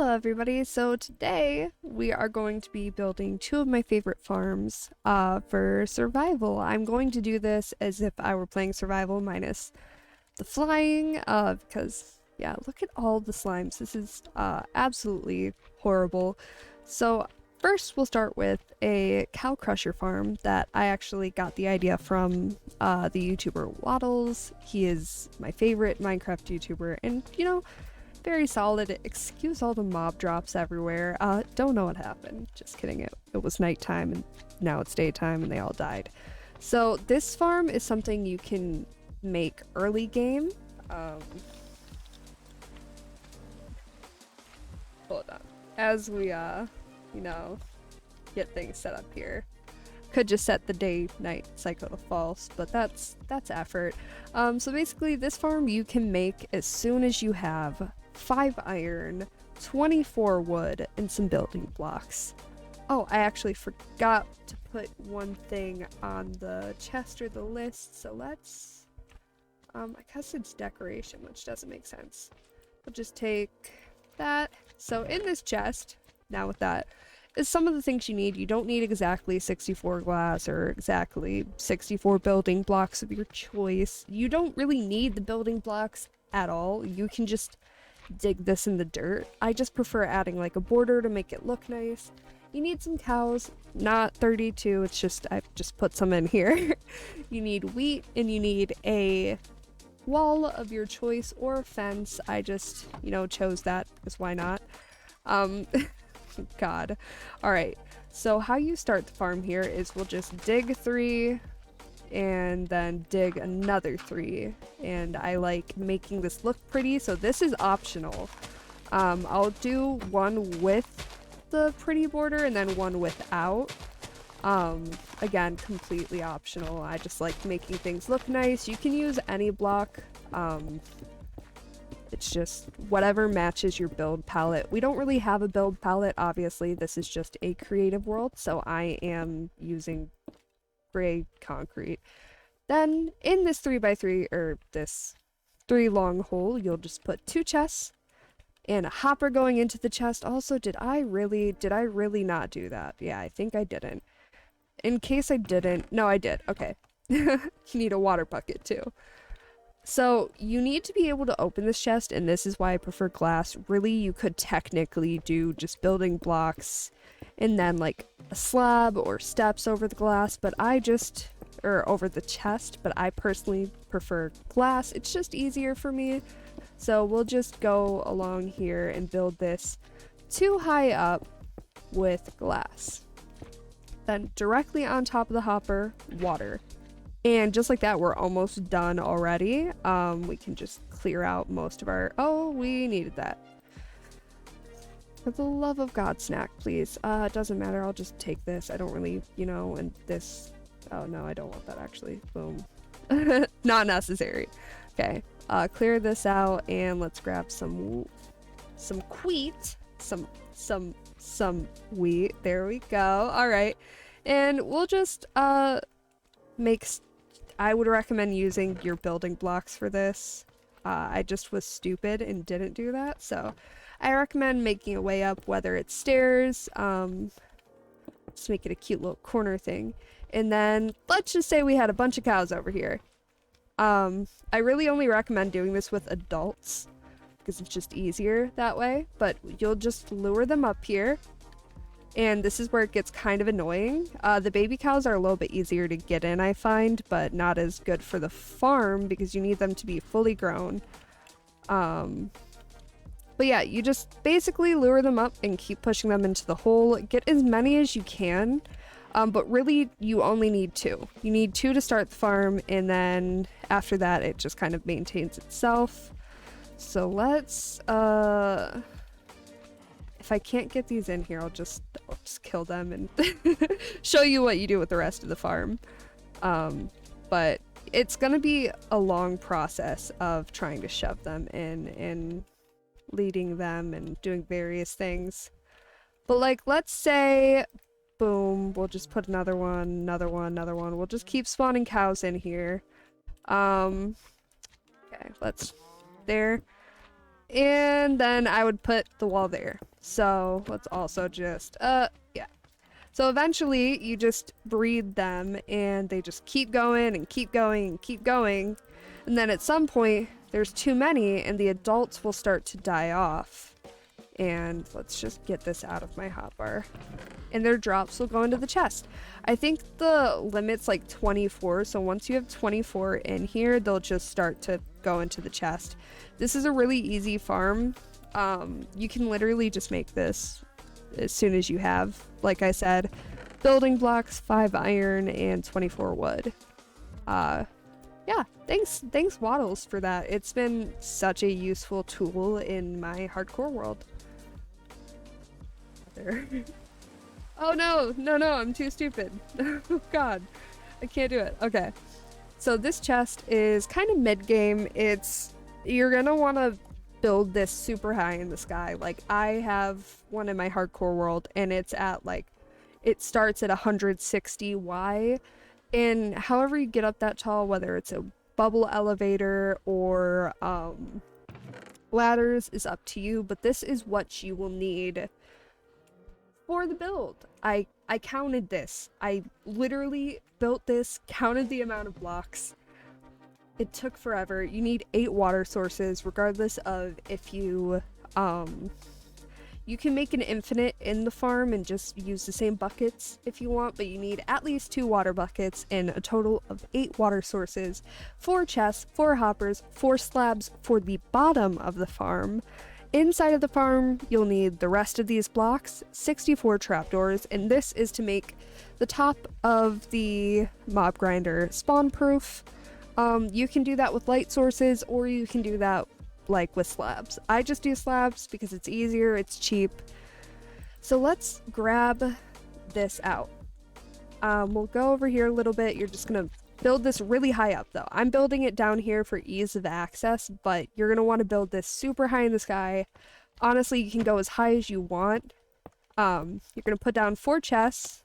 Hello everybody, so today we are going to be building two of my favorite farms for survival. I'm going to do this as if I were playing survival minus the flying, because yeah, look at all the slimes. This is absolutely horrible. So first we'll start with a cow crusher farm that I actually got the idea from the YouTuber Wattles. He is my favorite Minecraft YouTuber, and you know, very solid. Excuse all the mob drops everywhere. Don't know what happened. Just kidding. It was nighttime and now it's daytime and they all died. So this farm is something you can make early game. Hold on. As we, you know, get things set up here. Could just set the day-night cycle to false, but that's effort. So basically this farm you can make as soon as you have 5 iron, 24 wood, and some building blocks. Oh, I actually forgot to put one thing on the chest or the list, so let's... I guess it's decoration, which doesn't make sense. We'll just take that. So in this chest, now with that, is some of the things you need. You don't need exactly 64 glass or exactly 64 building blocks of your choice. You don't really need the building blocks at all. You can just dig this in the dirt. I just prefer adding like a border to make it look nice. You need some cows, not 32, it's just I've just put some in here. You need wheat and you need a wall of your choice or a fence. I just, you know, chose that because why not? God. Alright, so how you start the farm here is we'll just dig 3 and then dig another 3, and I like making this look pretty, so this is optional. I'll do one with the pretty border and then one without. Again, completely optional. I just like making things look nice. You can use any block. It's just whatever matches your build palette. We don't really have a build palette, obviously. This is just a creative world, so I am using gray concrete. Then in this 3x3 or this 3 long hole, you'll just put 2 chests and a hopper going into the chest. Also, did I really not do that? Yeah, I think I didn't. In case I didn't, no, I did. Okay. You need a water bucket too. So you need to be able to open this chest, and this is why I prefer glass. Really, you could technically do just building blocks and then like a slab or steps over the glass, but or over the chest, but I personally prefer glass. It's just easier for me. So we'll just go along here and build this too high up with glass. Then directly on top of the hopper, water. And just like that, we're almost done already. We can just clear out most of our... Oh, we needed that. For the love of God, snack, please. It doesn't matter. I'll just take this. I don't really, you know, and this... Oh, no, I don't want that, actually. Boom. Not necessary. Okay. Clear this out, and let's grab some wheat. Some wheat. There we go. All right. And we'll just, make... I would recommend using your building blocks for this. I just was stupid and didn't do that, so I recommend making a way up, whether it's stairs, just make it a cute little corner thing. And then let's just say we had a bunch of cows over here. I really only recommend doing this with adults because it's just easier that way, but you'll just lure them up here. And this is where it gets kind of annoying. The baby cows are a little bit easier to get in, I find, but not as good for the farm because you need them to be fully grown. But yeah, you just basically lure them up and keep pushing them into the hole. Get as many as you can, but really you only need 2. You need 2 to start the farm, and then after that it just kind of maintains itself. So let's... If I can't get these in here, I'll just kill them and show you what you do with the rest of the farm. But it's gonna be a long process of trying to shove them in and leading them and doing various things. But like, let's say, boom, we'll just put another one, another one, another one. We'll just keep spawning cows in here. Okay, let's, there. And then I would put the wall there. So let's also just, yeah. So eventually you just breed them and they just keep going and keep going and keep going. And then at some point there's too many and the adults will start to die off. And let's just get this out of my hotbar. And their drops will go into the chest. I think the limit's like 24, so once you have 24 in here, they'll just start to go into the chest. This is a really easy farm. You can literally just make this as soon as you have, like I said, building blocks, 5 iron, and 24 wood. Yeah, thanks Wattles for that. It's been such a useful tool in my hardcore world. There. Oh no, I'm too stupid. Oh god, I can't do it. Okay, so this chest is kind of mid-game. You're gonna want to build this super high in the sky. Like, I have one in my hardcore world and it's at like, it starts at 160 Y, and however you get up that tall, whether it's a bubble elevator or ladders, is up to you, but this is what you will need for the build. I counted this. I literally built this, counted the amount of blocks. It took forever. You need 8 water sources, regardless of if you can make an infinite in the farm and just use the same buckets if you want, but you need at least 2 water buckets and a total of 8 water sources, 4 chests, 4 hoppers, 4 slabs for the bottom of the farm. Inside of the farm, you'll need the rest of these blocks, 64 trapdoors, and this is to make the top of the mob grinder spawn proof. You can do that with light sources, or you can do that like with slabs. I just do slabs because it's easier, it's cheap. So let's grab this out. We'll go over here a little bit. You're just gonna build this really high up though. I'm building it down here for ease of access, but you're gonna want to build this super high in the sky. Honestly, you can go as high as you want. You're gonna put down 4 chests.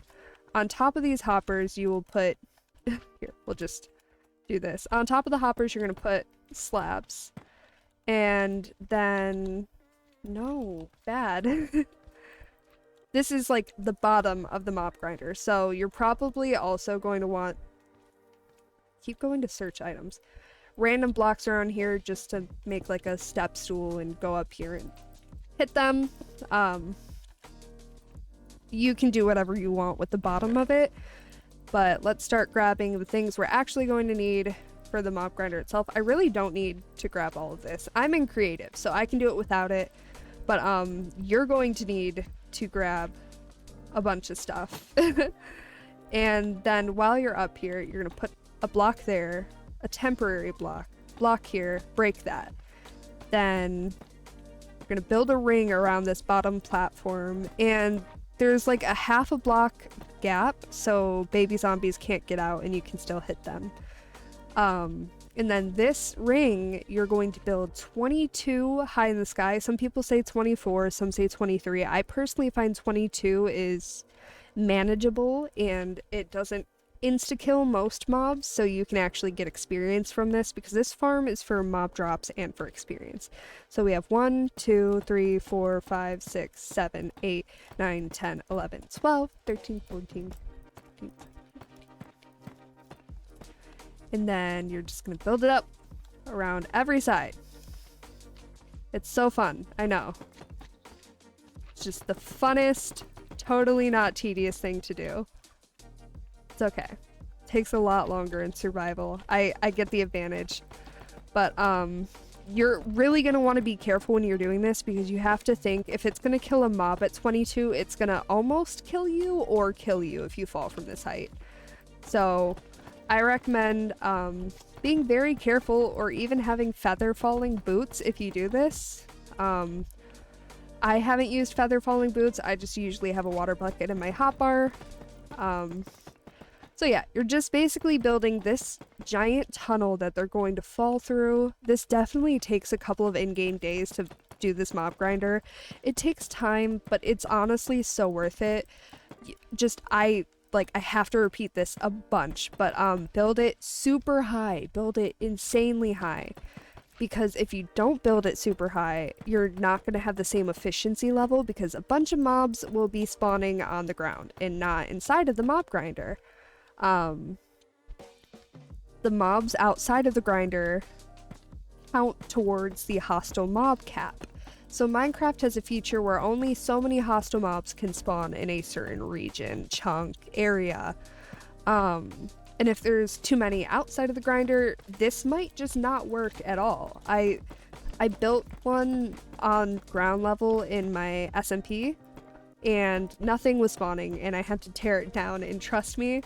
On top of these hoppers, you will put here, we'll just do this. On top of the hoppers, you're gonna put slabs. And then no, bad. This is like the bottom of the mob grinder. So you're probably also going to want, keep going to search items, random blocks around here just to make like a step stool and go up here and hit them. You can do whatever you want with the bottom of it, but let's start grabbing the things we're actually going to need for the mob grinder itself. I really don't need to grab all of this. I'm in creative, so I can do it without it, but you're going to need to grab a bunch of stuff. And then while you're up here, you're gonna put a block there, a temporary block here, break that. Then you're gonna build a ring around this bottom platform, and there's like a half a block gap so baby zombies can't get out and you can still hit them. And then this ring, you're going to build 22 high in the sky. Some people say 24, some say 23. I personally find 22 is manageable and it doesn't insta-kill most mobs, so you can actually get experience from this, because this farm is for mob drops and for experience. So we have 1, 2, 3, 4, 5, 6, 7, 8, 9, 10, 11, 12, 13, 14, 15. And then you're just gonna build it up around every side. It's so fun, I know. It's just the funnest, totally not tedious thing to do. It's okay. Takes a lot longer in survival. I get the advantage. But you're really gonna want to be careful when you're doing this, because you have to think, if it's gonna kill a mob at 22, it's gonna almost kill you or kill you if you fall from this height. So I recommend being very careful, or even having feather falling boots if you do this. I haven't used feather falling boots, I just usually have a water bucket in my hotbar. So yeah, you're just basically building this giant tunnel that they're going to fall through. This definitely takes a couple of in-game days to do this mob grinder. It takes time, but it's honestly so worth it. I have to repeat this a bunch, but build it super high, build it insanely high. because if you don't build it super high, you're not going to have the same efficiency level because a bunch of mobs will be spawning on the ground and not inside of the mob grinder. The mobs outside of the grinder count towards the hostile mob cap. So Minecraft has a feature where only so many hostile mobs can spawn in a certain region, chunk, area. And if there's too many outside of the grinder, this might just not work at all. I built one on ground level in my SMP and nothing was spawning and I had to tear it down, and trust me,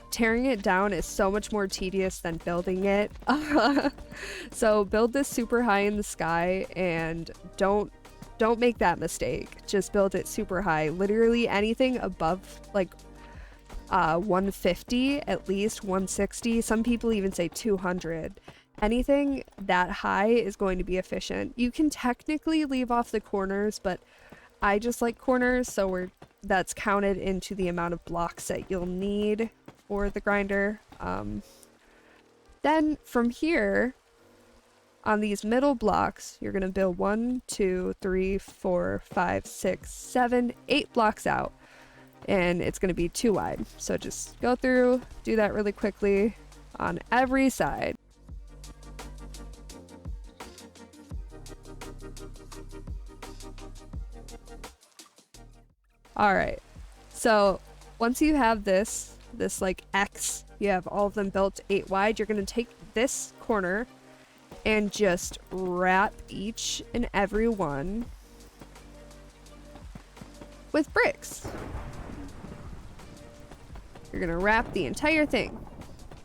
tearing it down is so much more tedious than building it. So build this super high in the sky and don't make that mistake. Just build it super high. Literally anything above like 150, at least 160. Some people even say 200. Anything that high is going to be efficient. You can technically leave off the corners, but I just like corners, so that's counted into the amount of blocks that you'll need for the grinder. Then from here, on these middle blocks, you're gonna build 1, 2, 3, 4, 5, 6, 7, 8 blocks out, and it's gonna be 2 wide. So just go through, do that really quickly on every side. All right, so once you have this like X, you have all of them built 8 wide, you're gonna take this corner and just wrap each and every one with bricks. You're gonna wrap the entire thing,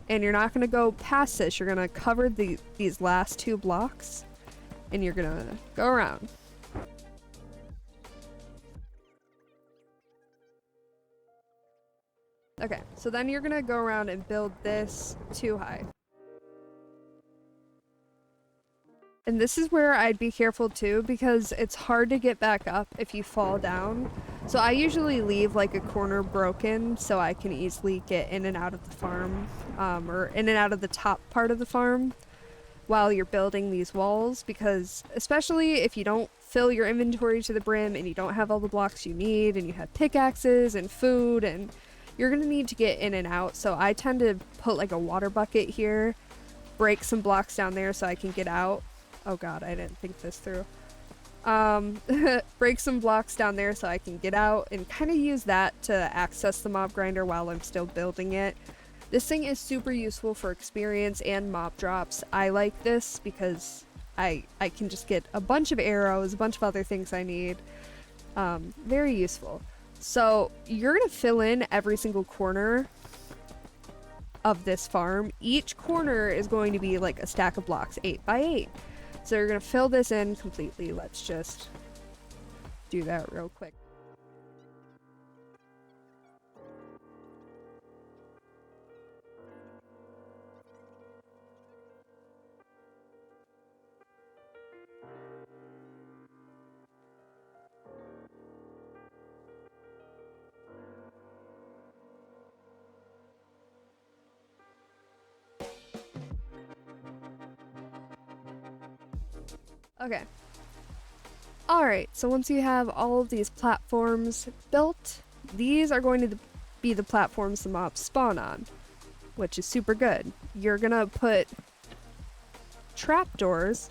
and you're not gonna go past this. You're gonna cover these last 2 blocks, and you're gonna go around. Okay, so then you're gonna go around and build this 2 high. And this is where I'd be careful too, because it's hard to get back up if you fall down. So I usually leave like a corner broken so I can easily get in and out of the farm, or in and out of the top part of the farm while you're building these walls, because especially if you don't fill your inventory to the brim and you don't have all the blocks you need and you have pickaxes and food, and you're gonna need to get in and out. So I tend to put like a water bucket here, break some blocks down there so I can get out. Oh god, I didn't think this through. Break some blocks down there so I can get out and kind of use that to access the mob grinder while I'm still building it. This thing is super useful for experience and mob drops. I like this because I can just get a bunch of arrows, a bunch of other things I need. Very useful. So you're gonna fill in every single corner of this farm. Each corner is going to be like a stack of blocks, 8 by 8. So you're gonna fill this in completely. Let's just do that real quick. Okay. Alright, so once you have all of these platforms built, these are going to be the platforms the mobs spawn on, which is super good. You're gonna put trapdoors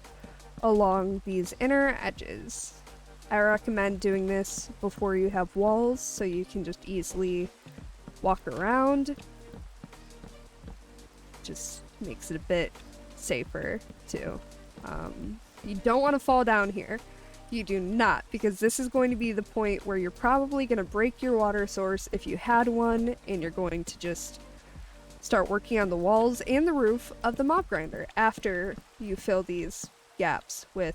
along these inner edges. I recommend doing this before you have walls so you can just easily walk around. Just makes it a bit safer too. You don't want to fall down here. You do not, because this is going to be the point where you're probably going to break your water source if you had one, and you're going to just start working on the walls and the roof of the mob grinder after you fill these gaps with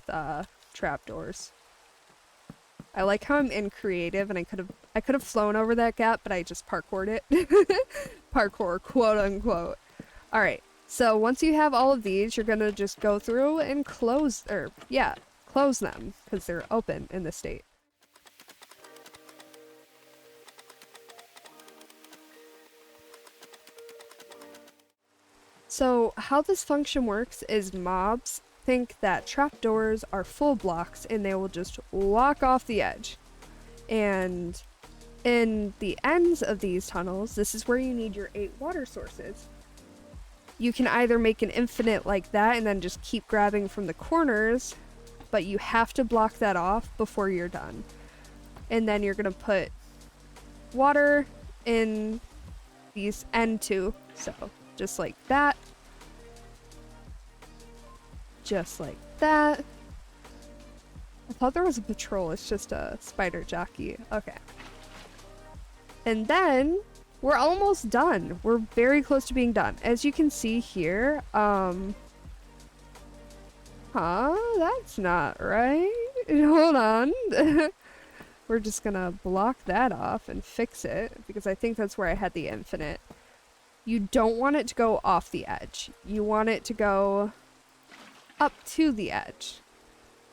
trapdoors. I like how I'm in creative, and I could have flown over that gap, but I just parkoured it. Parkour, quote unquote. All right. So once you have all of these, you're gonna just go through and close them, because they're open in this state. So how this function works is mobs think that trapdoors are full blocks and they will just walk off the edge. And in the ends of these tunnels, this is where you need your 8 water sources. You can either make an infinite like that and then just keep grabbing from the corners, but you have to block that off before you're done. And then you're gonna put water in these end 2, so just like that. Just like that. I thought there was a patrol, it's just a spider jockey. Okay. And then we're almost done. We're very close to being done. As you can see here, that's not right. Hold on. We're just gonna block that off and fix it because I think that's where I had the infinite. You don't want it to go off the edge. You want it to go up to the edge.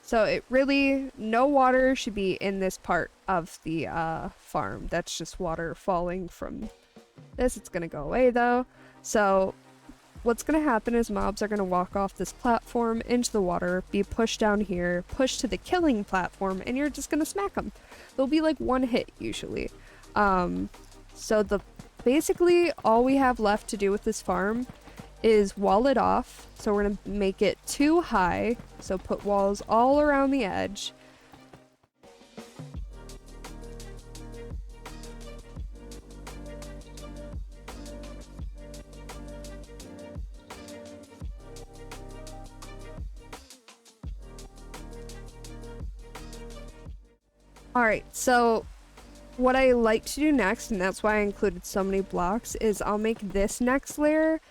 So it really, no water should be in this part of the farm. That's just water falling from this. It's gonna go away though. So what's gonna happen is mobs are gonna walk off this platform into the water, be pushed down here, pushed to the killing platform, and you're just gonna smack them. They'll be like 1 hit usually. So basically all we have left to do with this farm is wall it off. So we're gonna make it 2 high. So put walls all around the edge. Alright, so what I like to do next, and that's why I included so many blocks, is I'll make this next layer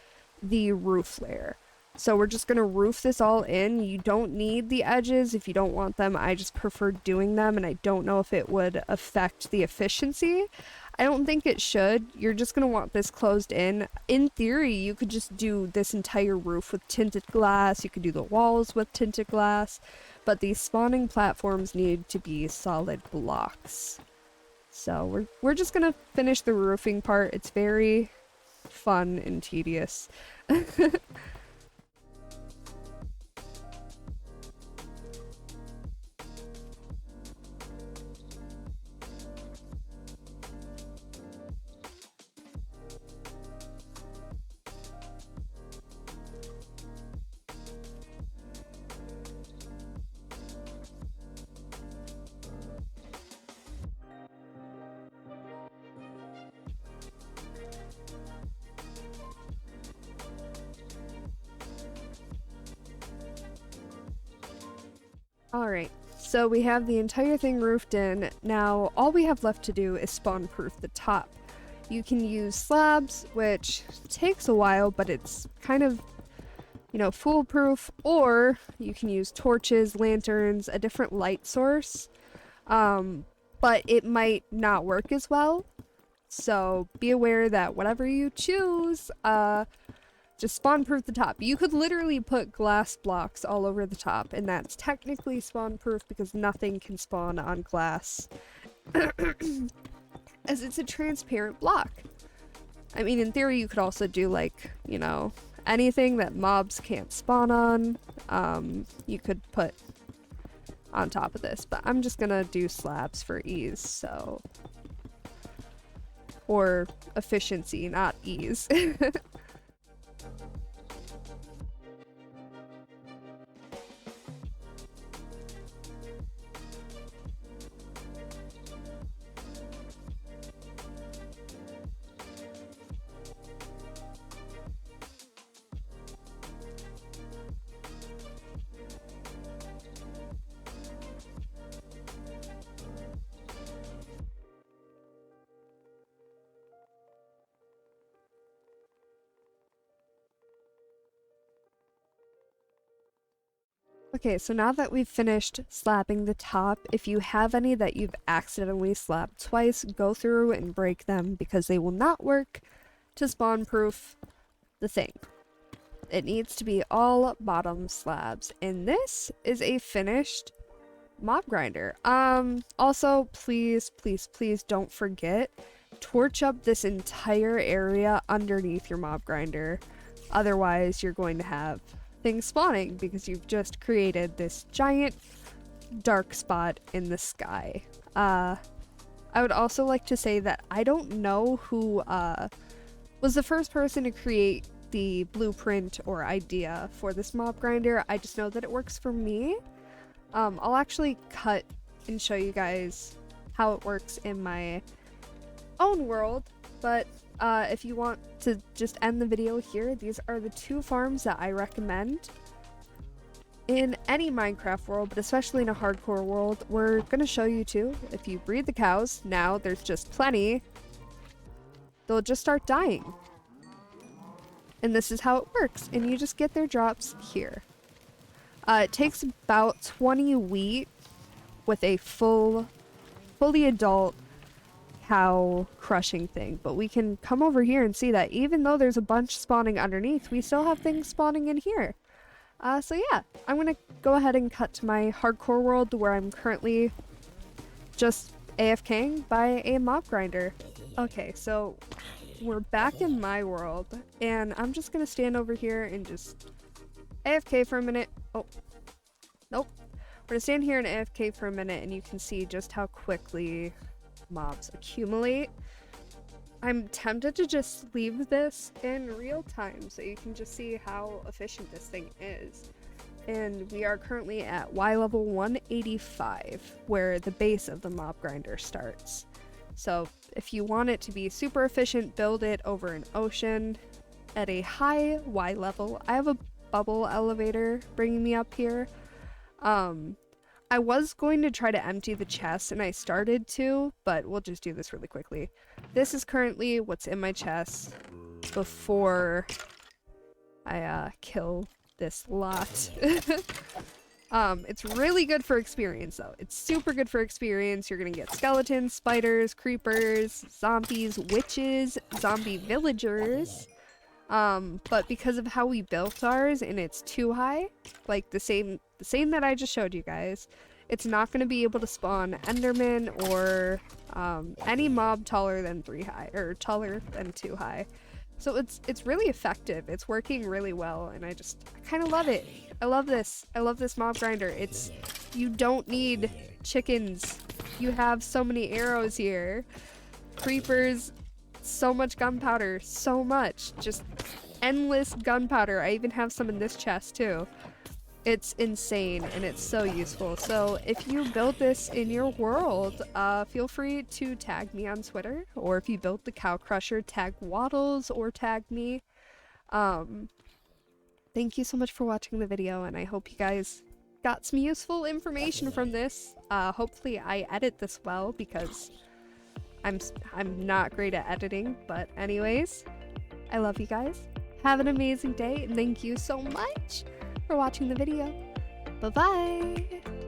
the roof layer. So we're just gonna roof this all in. You don't need the edges if you don't want them. I just prefer doing them, and I don't know if it would affect the efficiency. I don't think it should. You're just gonna want this closed in. In theory, you could just do this entire roof with tinted glass. You could do the walls with tinted glass, but these spawning platforms need to be solid blocks. So we're just gonna finish the roofing part. It's very fun and tedious. Alright, so we have the entire thing roofed in. Now, all we have left to do is spawn-proof the top. You can use slabs, which takes a while, but it's kind of, you know, foolproof, or you can use torches, lanterns, a different light source, but it might not work as well. So be aware that whatever you choose, just spawn-proof the top. You could literally put glass blocks all over the top, and that's technically spawn-proof because nothing can spawn on glass, as it's a transparent block. I mean, in theory, you could also do, like, you know, anything that mobs can't spawn on, you could put on top of this, but I'm just gonna do slabs for ease, so... or efficiency, not ease. Okay, so now that we've finished slabbing the top, if you have any that you've accidentally slabbed twice, go through and break them because they will not work to spawn-proof the thing. It needs to be all bottom slabs, and this is a finished mob grinder. Also, please, please, please don't forget, torch up this entire area underneath your mob grinder. Otherwise, you're going to have things spawning because you've just created this giant dark spot in the sky. I would also like to say that I don't know who was the first person to create the blueprint or idea for this mob grinder. I just know that it works for me. I'll actually cut and show you guys how it works in my own world, but if you want to just end the video here, these are the 2 farms that I recommend in any Minecraft world, but especially in a hardcore world. We're gonna show you too, if you breed the cows, now there's just plenty, they'll just start dying. And this is how it works, and you just get their drops here. It takes about 20 wheat with a fully adult cow crushing thing, but we can come over here and see that even though there's a bunch spawning underneath, we still have things spawning in here. So yeah, I'm gonna go ahead and cut to my hardcore world where I'm currently just AFKing by a mob grinder. Okay, so we're back in my world, and I'm just gonna stand over here and just AFK for a minute. Oh, nope. We're gonna stand here and AFK for a minute, and you can see just how quickly mobs accumulate. I'm tempted to just leave this in real time so you can just see how efficient this thing is. And we are currently at Y level 185, where the base of the mob grinder starts. So if you want it to be super efficient, build it over an ocean at a high Y level. I have a bubble elevator bringing me up here. I was going to try to empty the chest, and I started to, but we'll just do this really quickly. This is currently what's in my chest before I kill this lot. It's really good for experience though. It's super good for experience. You're gonna get skeletons, spiders, creepers, zombies, witches, zombie villagers. But because of how we built ours and it's too high, like the same that I just showed you guys, it's not going to be able to spawn enderman or any mob taller than 3 high or taller than 2 high. So it's really effective. It's working really well, and I kind of love it. I love this. I love this mob grinder. You don't need chickens. You have so many arrows here. Creepers, so much gunpowder, so much. Just endless gunpowder. I even have some in this chest too. It's insane, and it's so useful. So if you build this in your world, feel free to tag me on Twitter, or if you built the cow crusher, tag Wattles or tag me. Thank you so much for watching the video, and I hope you guys got some useful information from this. Hopefully I edit this well, because I'm not great at editing, but anyways, I love you guys. Have an amazing day, and thank you so much for watching the video. Bye-bye!